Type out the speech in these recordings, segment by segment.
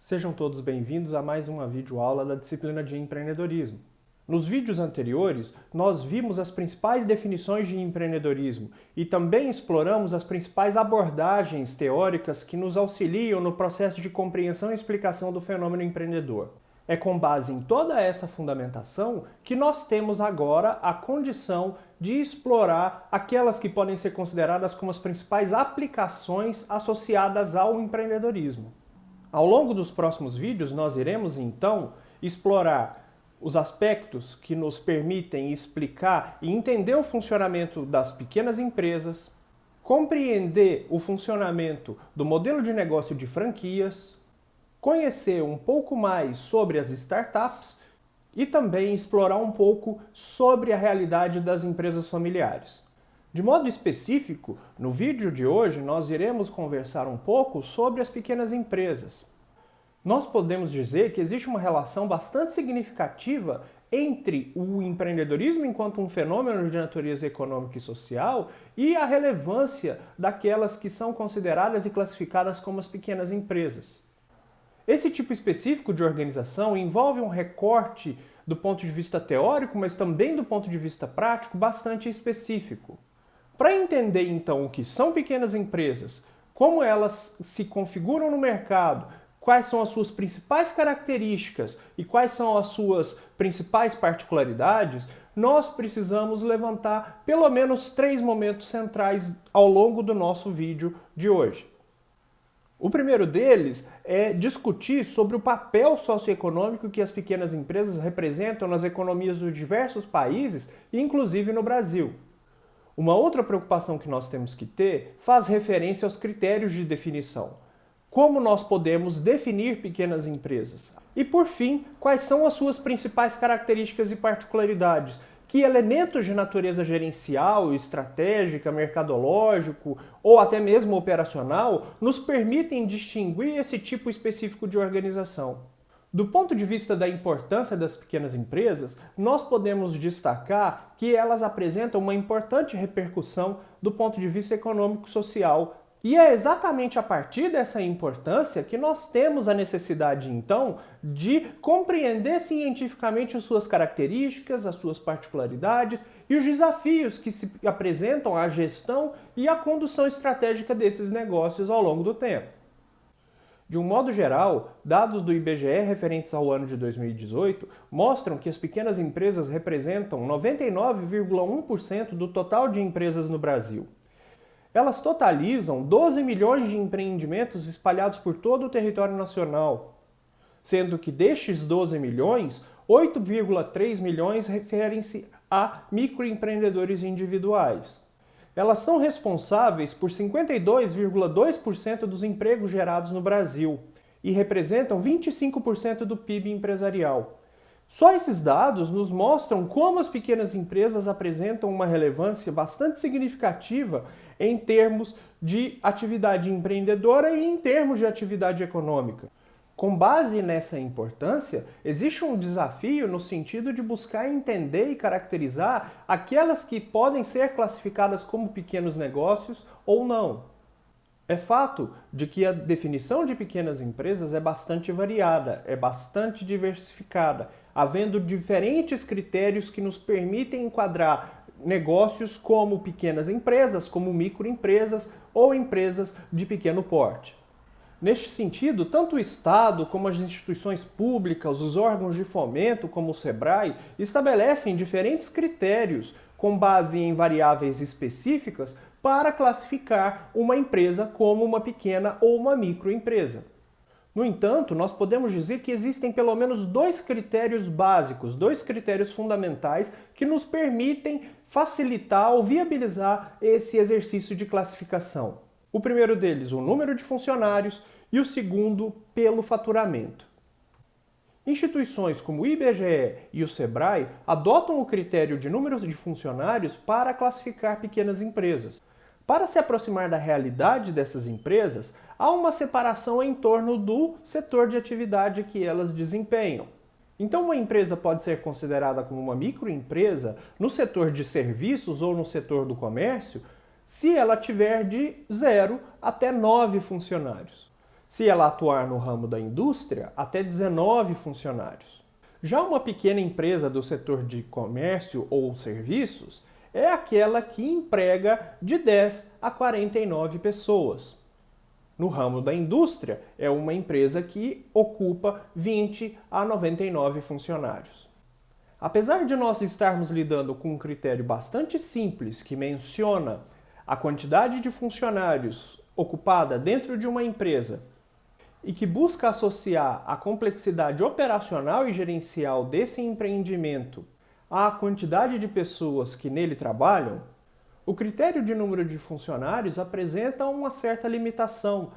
Sejam todos bem-vindos a mais uma videoaula da disciplina de empreendedorismo. Nos vídeos anteriores, nós vimos as principais definições de empreendedorismo e também exploramos as principais abordagens teóricas que nos auxiliam no processo de compreensão e explicação do fenômeno empreendedor. É com base em toda essa fundamentação que nós temos agora a condição de explorar aquelas que podem ser consideradas como as principais aplicações associadas ao empreendedorismo. Ao longo dos próximos vídeos, nós iremos, então, explorar os aspectos que nos permitem explicar e entender o funcionamento das pequenas empresas, compreender o funcionamento do modelo de negócio de franquias, conhecer um pouco mais sobre as startups e também explorar um pouco sobre a realidade das empresas familiares. De modo específico, no vídeo de hoje nós iremos conversar um pouco sobre as pequenas empresas. Nós podemos dizer que existe uma relação bastante significativa entre o empreendedorismo enquanto um fenômeno de natureza econômica e social e a relevância daquelas que são consideradas e classificadas como as pequenas empresas. Esse tipo específico de organização envolve um recorte do ponto de vista teórico, mas também do ponto de vista prático bastante específico. Para entender então o que são pequenas empresas, como elas se configuram no mercado, quais são as suas principais características e quais são as suas principais particularidades, nós precisamos levantar pelo menos 3 momentos centrais ao longo do nosso vídeo de hoje. O primeiro deles é discutir sobre o papel socioeconômico que as pequenas empresas representam nas economias dos diversos países, inclusive no Brasil. Uma outra preocupação que nós temos que ter faz referência aos critérios de definição. Como nós podemos definir pequenas empresas? E por fim, quais são as suas principais características e particularidades? Que elementos de natureza gerencial, estratégica, mercadológico ou até mesmo operacional nos permitem distinguir esse tipo específico de organização? Do ponto de vista da importância das pequenas empresas, nós podemos destacar que elas apresentam uma importante repercussão do ponto de vista econômico-social. E é exatamente a partir dessa importância que nós temos a necessidade, então, de compreender cientificamente as suas características, as suas particularidades e os desafios que se apresentam à gestão e à condução estratégica desses negócios ao longo do tempo. De um modo geral, dados do IBGE referentes ao ano de 2018 mostram que as pequenas empresas representam 99,1% do total de empresas no Brasil. Elas totalizam 12 milhões de empreendimentos espalhados por todo o território nacional, sendo que destes 12 milhões, 8,3 milhões referem-se a microempreendedores individuais. Elas são responsáveis por 52,2% dos empregos gerados no Brasil e representam 25% do PIB empresarial. Só esses dados nos mostram como as pequenas empresas apresentam uma relevância bastante significativa em termos de atividade empreendedora e em termos de atividade econômica. Com base nessa importância, existe um desafio no sentido de buscar entender e caracterizar aquelas que podem ser classificadas como pequenos negócios ou não. É fato de que a definição de pequenas empresas é bastante variada, é bastante diversificada, havendo diferentes critérios que nos permitem enquadrar negócios como pequenas empresas, como microempresas ou empresas de pequeno porte. Neste sentido, tanto o Estado como as instituições públicas, os órgãos de fomento, como o SEBRAE, estabelecem diferentes critérios com base em variáveis específicas para classificar uma empresa como uma pequena ou uma microempresa. No entanto, nós podemos dizer que existem pelo menos 2 critérios básicos, 2 critérios fundamentais que nos permitem facilitar ou viabilizar esse exercício de classificação. O primeiro deles, o número de funcionários, e o segundo, pelo faturamento. Instituições como o IBGE e o SEBRAE adotam o critério de número de funcionários para classificar pequenas empresas. Para se aproximar da realidade dessas empresas, há uma separação em torno do setor de atividade que elas desempenham. Então, uma empresa pode ser considerada como uma microempresa no setor de serviços ou no setor do comércio, se ela tiver de 0 até 9 funcionários. Se ela atuar no ramo da indústria, até 19 funcionários. Já uma pequena empresa do setor de comércio ou serviços é aquela que emprega de 10 a 49 pessoas. No ramo da indústria, é uma empresa que ocupa 20 a 99 funcionários. Apesar de nós estarmos lidando com um critério bastante simples que menciona a quantidade de funcionários ocupada dentro de uma empresa e que busca associar a complexidade operacional e gerencial desse empreendimento à quantidade de pessoas que nele trabalham, o critério de número de funcionários apresenta uma certa limitação,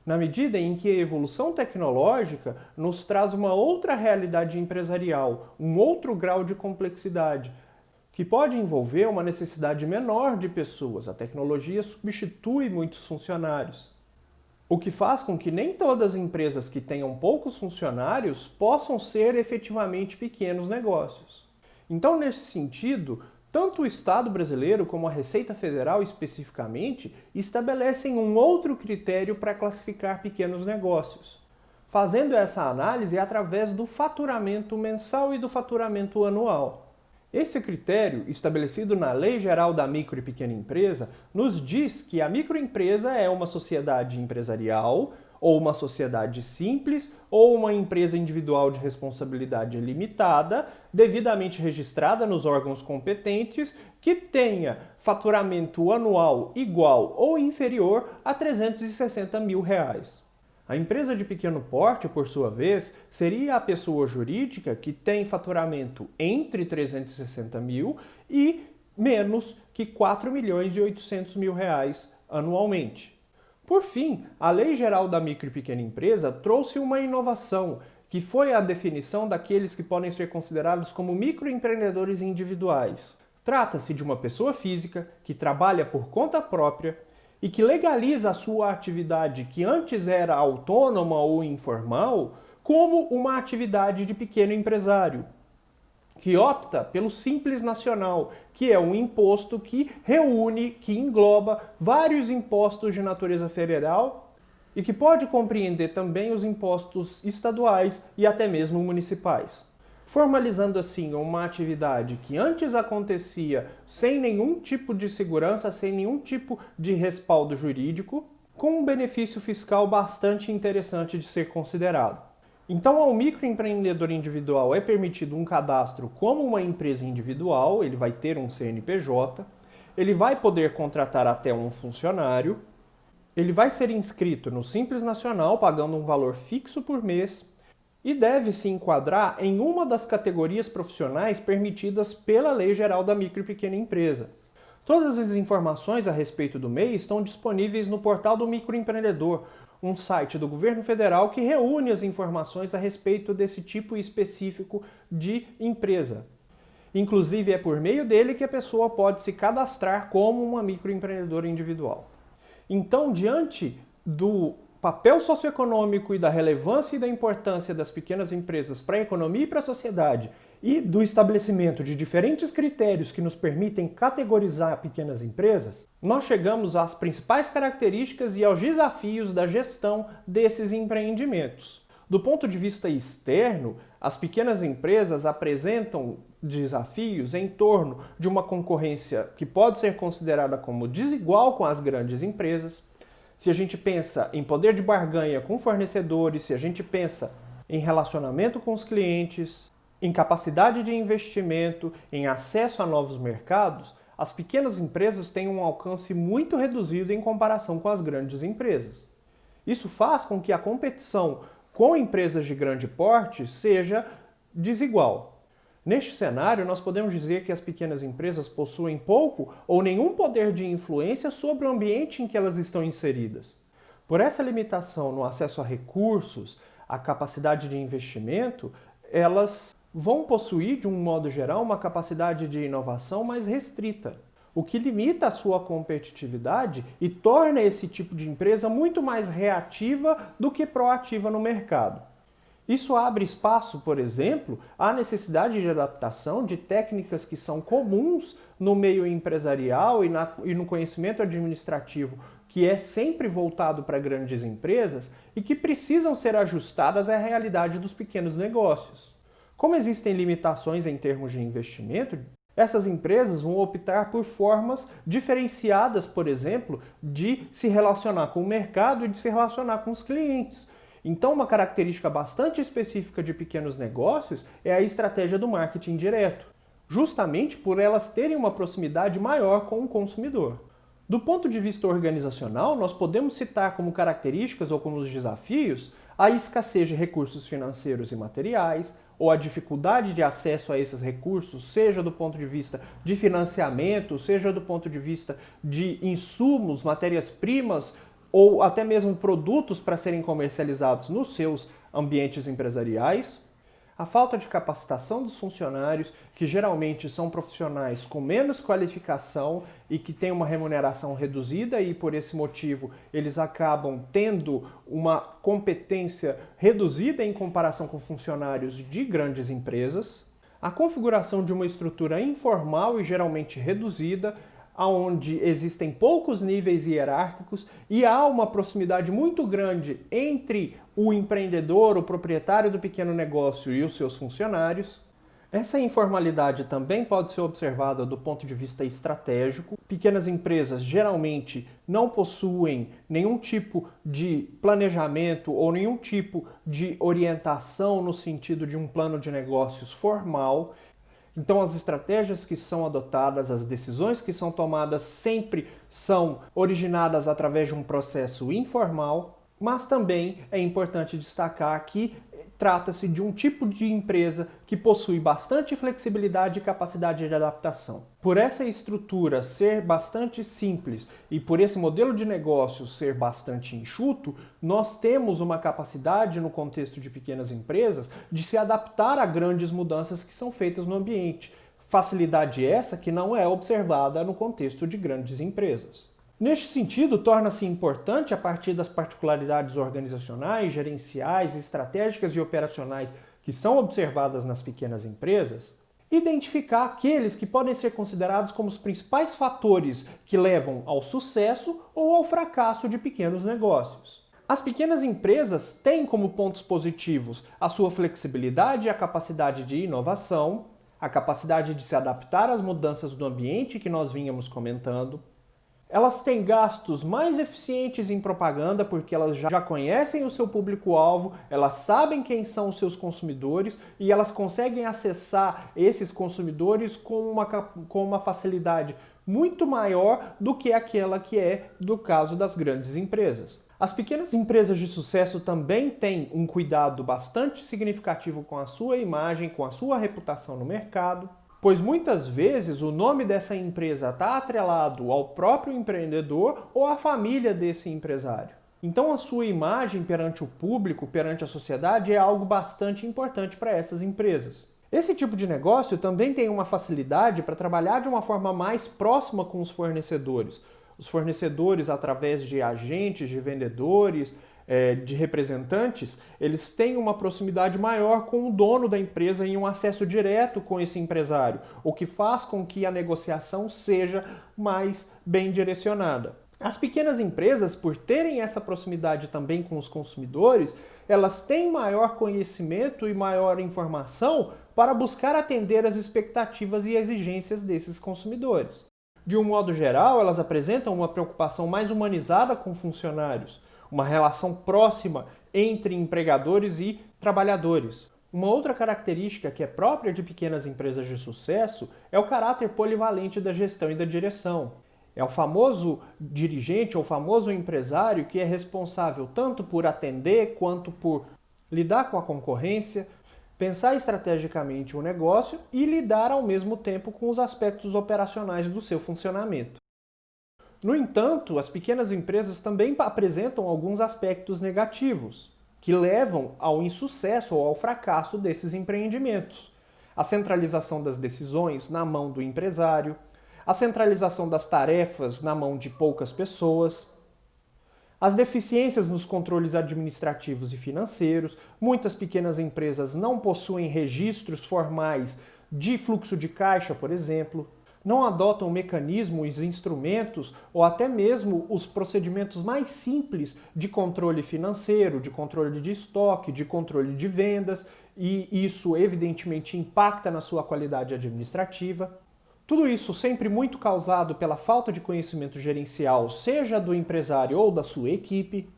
na medida em que a evolução tecnológica nos traz uma outra realidade empresarial, um outro grau de complexidade, que pode envolver uma necessidade menor de pessoas. A tecnologia substitui muitos funcionários, o que faz com que nem todas as empresas que tenham poucos funcionários possam ser efetivamente pequenos negócios. Então, nesse sentido, tanto o Estado brasileiro como a Receita Federal especificamente estabelecem um outro critério para classificar pequenos negócios, fazendo essa análise através do faturamento mensal e do faturamento anual. Esse critério, estabelecido na Lei Geral da Micro e Pequena Empresa, nos diz que a microempresa é uma sociedade empresarial, ou uma sociedade simples, ou uma empresa individual de responsabilidade limitada, devidamente registrada nos órgãos competentes, que tenha faturamento anual igual ou inferior a R$ 360 mil. A empresa de pequeno porte, por sua vez, seria a pessoa jurídica que tem faturamento entre 360 mil e menos que R$ 4.800.000 anualmente. Por fim, a Lei Geral da Micro e Pequena Empresa trouxe uma inovação, que foi a definição daqueles que podem ser considerados como microempreendedores individuais. Trata-se de uma pessoa física que trabalha por conta própria e que legaliza a sua atividade, que antes era autônoma ou informal, como uma atividade de pequeno empresário, que opta pelo Simples Nacional, que é um imposto que reúne, que engloba vários impostos de natureza federal e que pode compreender também os impostos estaduais e até mesmo municipais. Formalizando assim uma atividade que antes acontecia sem nenhum tipo de segurança, sem nenhum tipo de respaldo jurídico, com um benefício fiscal bastante interessante de ser considerado. Então, ao microempreendedor individual é permitido um cadastro como uma empresa individual, ele vai ter um CNPJ, ele vai poder contratar até um funcionário, ele vai ser inscrito no Simples Nacional pagando um valor fixo por mês e deve se enquadrar em uma das categorias profissionais permitidas pela Lei Geral da Micro e Pequena Empresa. Todas as informações a respeito do MEI estão disponíveis no portal do microempreendedor, um site do governo federal que reúne as informações a respeito desse tipo específico de empresa. Inclusive, é por meio dele que a pessoa pode se cadastrar como uma microempreendedora individual. Então, diante do papel socioeconômico e da relevância e da importância das pequenas empresas para a economia e para a sociedade, e do estabelecimento de diferentes critérios que nos permitem categorizar pequenas empresas, nós chegamos às principais características e aos desafios da gestão desses empreendimentos. Do ponto de vista externo, as pequenas empresas apresentam desafios em torno de uma concorrência que pode ser considerada como desigual com as grandes empresas. Se a gente pensa em poder de barganha com fornecedores, se a gente pensa em relacionamento com os clientes, em capacidade de investimento, em acesso a novos mercados, as pequenas empresas têm um alcance muito reduzido em comparação com as grandes empresas. Isso faz com que a competição com empresas de grande porte seja desigual. Neste cenário, nós podemos dizer que as pequenas empresas possuem pouco ou nenhum poder de influência sobre o ambiente em que elas estão inseridas. Por essa limitação no acesso a recursos, a capacidade de investimento, elas vão possuir, de um modo geral, uma capacidade de inovação mais restrita, o que limita a sua competitividade e torna esse tipo de empresa muito mais reativa do que proativa no mercado. Isso abre espaço, por exemplo, à necessidade de adaptação de técnicas que são comuns no meio empresarial e no conhecimento administrativo que é sempre voltado para grandes empresas e que precisam ser ajustadas à realidade dos pequenos negócios. Como existem limitações em termos de investimento, essas empresas vão optar por formas diferenciadas, por exemplo, de se relacionar com o mercado e de se relacionar com os clientes. Então, uma característica bastante específica de pequenos negócios é a estratégia do marketing direto, justamente por elas terem uma proximidade maior com o consumidor. Do ponto de vista organizacional, nós podemos citar como características ou como desafios a escassez de recursos financeiros e materiais, ou a dificuldade de acesso a esses recursos, seja do ponto de vista de financiamento, seja do ponto de vista de insumos, matérias-primas, ou até mesmo produtos para serem comercializados nos seus ambientes empresariais. A falta de capacitação dos funcionários, que geralmente são profissionais com menos qualificação e que têm uma remuneração reduzida e por esse motivo eles acabam tendo uma competência reduzida em comparação com funcionários de grandes empresas. A configuração de uma estrutura informal e geralmente reduzida, onde existem poucos níveis hierárquicos e há uma proximidade muito grande entre o empreendedor, o proprietário do pequeno negócio e os seus funcionários. Essa informalidade também pode ser observada do ponto de vista estratégico. Pequenas empresas geralmente não possuem nenhum tipo de planejamento ou nenhum tipo de orientação no sentido de um plano de negócios formal. Então, as estratégias que são adotadas, as decisões que são tomadas sempre são originadas através de um processo informal, mas também é importante destacar que trata-se de um tipo de empresa que possui bastante flexibilidade e capacidade de adaptação. Por essa estrutura ser bastante simples e por esse modelo de negócio ser bastante enxuto, nós temos uma capacidade no contexto de pequenas empresas de se adaptar a grandes mudanças que são feitas no ambiente. Facilidade essa que não é observada no contexto de grandes empresas. Neste sentido, torna-se importante, a partir das particularidades organizacionais, gerenciais, estratégicas e operacionais que são observadas nas pequenas empresas, identificar aqueles que podem ser considerados como os principais fatores que levam ao sucesso ou ao fracasso de pequenos negócios. As pequenas empresas têm como pontos positivos a sua flexibilidade e a capacidade de inovação, a capacidade de se adaptar às mudanças do ambiente que nós vínhamos comentando. Elas têm gastos mais eficientes em propaganda porque elas já conhecem o seu público-alvo, elas sabem quem são os seus consumidores e elas conseguem acessar esses consumidores com uma facilidade muito maior do que aquela que é do caso das grandes empresas. As pequenas empresas de sucesso também têm um cuidado bastante significativo com a sua imagem, com a sua reputação no mercado, pois muitas vezes o nome dessa empresa está atrelado ao próprio empreendedor ou à família desse empresário. Então a sua imagem perante o público, perante a sociedade, é algo bastante importante para essas empresas. Esse tipo de negócio também tem uma facilidade para trabalhar de uma forma mais próxima com os fornecedores. Os fornecedores, através de agentes, de vendedores, de representantes, eles têm uma proximidade maior com o dono da empresa e um acesso direto com esse empresário, o que faz com que a negociação seja mais bem direcionada. As pequenas empresas, por terem essa proximidade também com os consumidores, elas têm maior conhecimento e maior informação para buscar atender às expectativas e exigências desses consumidores. De um modo geral, elas apresentam uma preocupação mais humanizada com funcionários, uma relação próxima entre empregadores e trabalhadores. Uma outra característica que é própria de pequenas empresas de sucesso é o caráter polivalente da gestão e da direção. É o famoso dirigente ou famoso empresário que é responsável tanto por atender quanto por lidar com a concorrência, pensar estrategicamente o negócio e lidar ao mesmo tempo com os aspectos operacionais do seu funcionamento. No entanto, as pequenas empresas também apresentam alguns aspectos negativos, que levam ao insucesso ou ao fracasso desses empreendimentos. A centralização das decisões na mão do empresário, a centralização das tarefas na mão de poucas pessoas, as deficiências nos controles administrativos e financeiros. Muitas pequenas empresas não possuem registros formais de fluxo de caixa, por exemplo. não adotam mecanismos, instrumentos ou até mesmo os procedimentos mais simples de controle financeiro, de controle de estoque, de controle de vendas, e isso evidentemente impacta na sua qualidade administrativa. Tudo isso sempre muito causado pela falta de conhecimento gerencial, seja do empresário ou da sua equipe.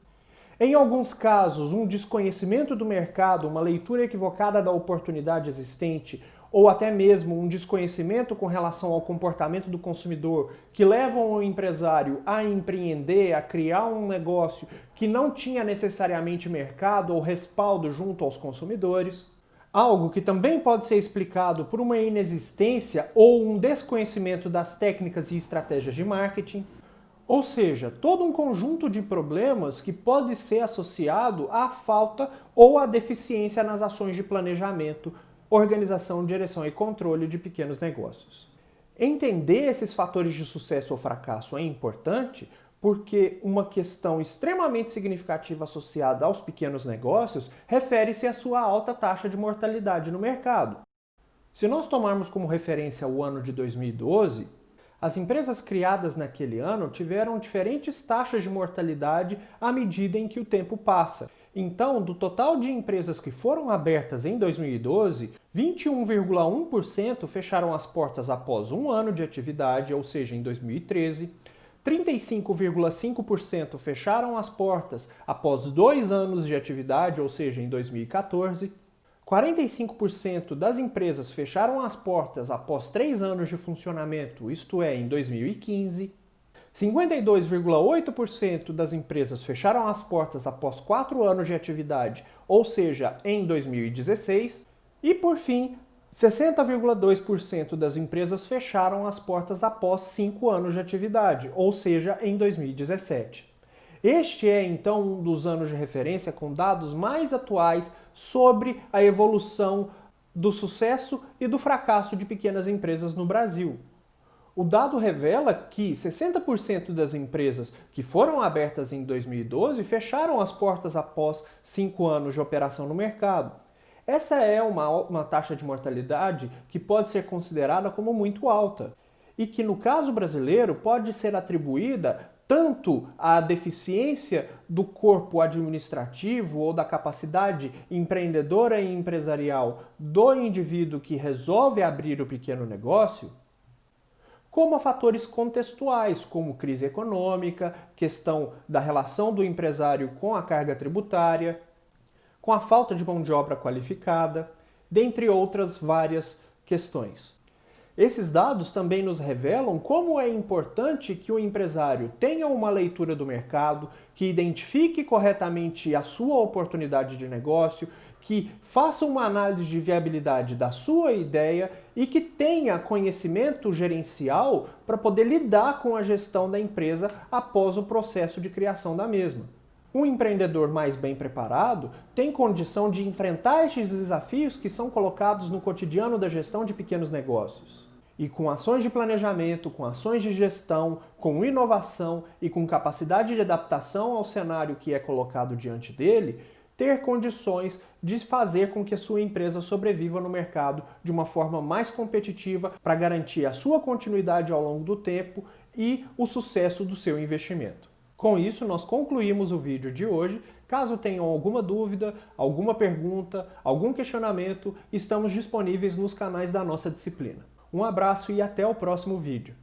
Em alguns casos, um desconhecimento do mercado, uma leitura equivocada da oportunidade existente, ou até mesmo um desconhecimento com relação ao comportamento do consumidor, que levam o empresário a empreender, a criar um negócio que não tinha necessariamente mercado ou respaldo junto aos consumidores. Algo que também pode ser explicado por uma inexistência ou um desconhecimento das técnicas e estratégias de marketing. Ou seja, todo um conjunto de problemas que pode ser associado à falta ou à deficiência nas ações de planejamento, organização, direção e controle de pequenos negócios. Entender esses fatores de sucesso ou fracasso é importante porque uma questão extremamente significativa associada aos pequenos negócios refere-se à sua alta taxa de mortalidade no mercado. Se nós tomarmos como referência o ano de 2012, as empresas criadas naquele ano tiveram diferentes taxas de mortalidade à medida em que o tempo passa. Então, do total de empresas que foram abertas em 2012, 21,1% fecharam as portas após um ano de atividade, ou seja, em 2013, 35,5% fecharam as portas após 2 anos de atividade, ou seja, em 2014, 45% das empresas fecharam as portas após 3 anos de funcionamento, isto é, em 2015, 52,8% das empresas fecharam as portas após 4 anos de atividade, ou seja, em 2016, e por fim, 60,2% das empresas fecharam as portas após 5 anos de atividade, ou seja, em 2017. Este é então um dos anos de referência com dados mais atuais sobre a evolução do sucesso e do fracasso de pequenas empresas no Brasil. O dado revela que 60% das empresas que foram abertas em 2012 fecharam as portas após 5 anos de operação no mercado. Essa é uma taxa de mortalidade que pode ser considerada como muito alta e que, no caso brasileiro, pode ser atribuída tanto à deficiência do corpo administrativo ou da capacidade empreendedora e empresarial do indivíduo que resolve abrir o pequeno negócio, como a fatores contextuais, como crise econômica, questão da relação do empresário com a carga tributária, com a falta de mão de obra qualificada, dentre outras várias questões. Esses dados também nos revelam como é importante que o empresário tenha uma leitura do mercado, que identifique corretamente a sua oportunidade de negócio, que faça uma análise de viabilidade da sua ideia e que tenha conhecimento gerencial para poder lidar com a gestão da empresa após o processo de criação da mesma. Um empreendedor mais bem preparado tem condição de enfrentar estes desafios que são colocados no cotidiano da gestão de pequenos negócios. E com ações de planejamento, com ações de gestão, com inovação e com capacidade de adaptação ao cenário que é colocado diante dele, ter condições de fazer com que a sua empresa sobreviva no mercado de uma forma mais competitiva para garantir a sua continuidade ao longo do tempo e o sucesso do seu investimento. Com isso, nós concluímos o vídeo de hoje. Caso tenham alguma dúvida, alguma pergunta, algum questionamento, estamos disponíveis nos canais da nossa disciplina. Um abraço e até o próximo vídeo.